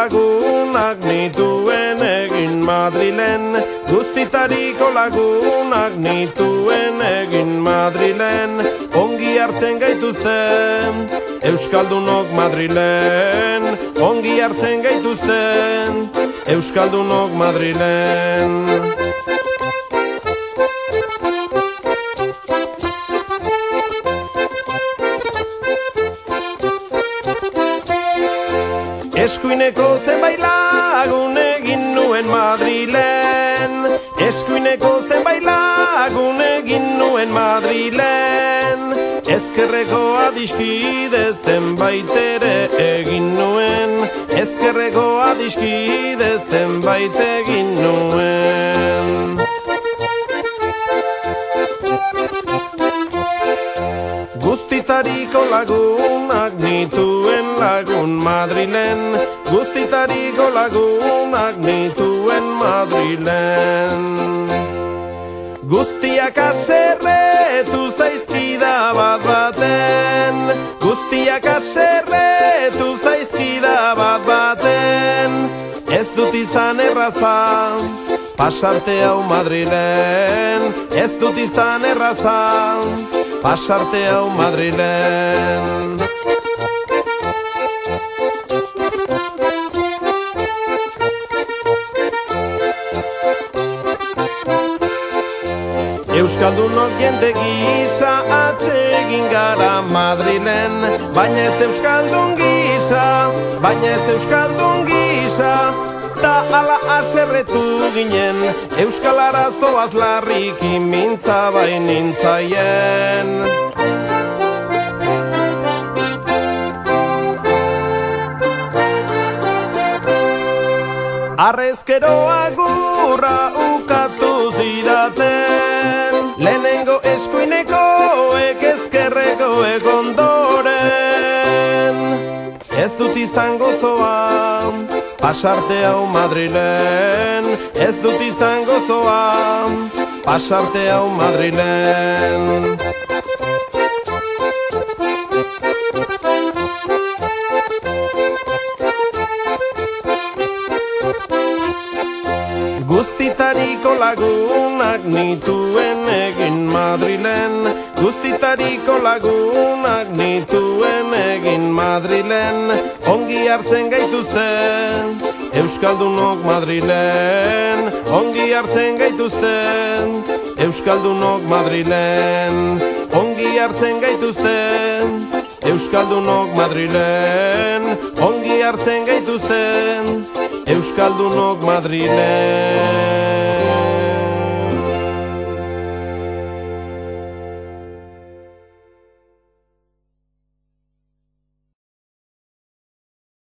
lagunak nituen egin Madrilen, guztitariko lagunak nituen egin Madrilen, ongi hartzen gaituzte Euskaldunok Madrilen, ongi hartzen gaituzte Euskaldunok Madrilen. Eskuineko zenbait lagun egin nuen Madrilen, eskuineko zenbait lagun egin nuen Madrilen, ezkerreko adiskide zenbait ere egin nuen, ezkerreko adiskide zenbait egin nuen. Guztitariko lagunak nituen lagun Madrilen, guztitariko lagunak nituen Madrilen. Guztiak aserretu zaizkida bat baten, guztiak aserretu zaizkida bat baten, ez dut izan erraza pasarte hau Madrilen, ez dut izan erraza pasarte hau Madrilen. Euskaldunok jende gisa atsegin gara Madrilen, baina ez euskaldun gisa, baina ez euskaldun gisa, ta ala aserretu ginen, euskal arazoaz larriki mintza bainintzaien. Arrezkero agurra ukatu zidaten, lehenengo eskuinekoek ezkerrekoek ondoren. Ez dut izan gozoa pasarte hau Madrilen, ez dut izan gozoa pasarte hau Madrilen. Guztitariko lagunak nituen egin Madrilen, guztitariko lagunak nituen egin Madrilen, ongi hartzen gaituzte Euskaldunok Madrilen, ongi hartzen gaituzte Euskaldunok Madrilen, ongi hartzen gaituzte Euskaldunok Madrilen, ongi hartzen gaituzte Euskaldunok Madrilen.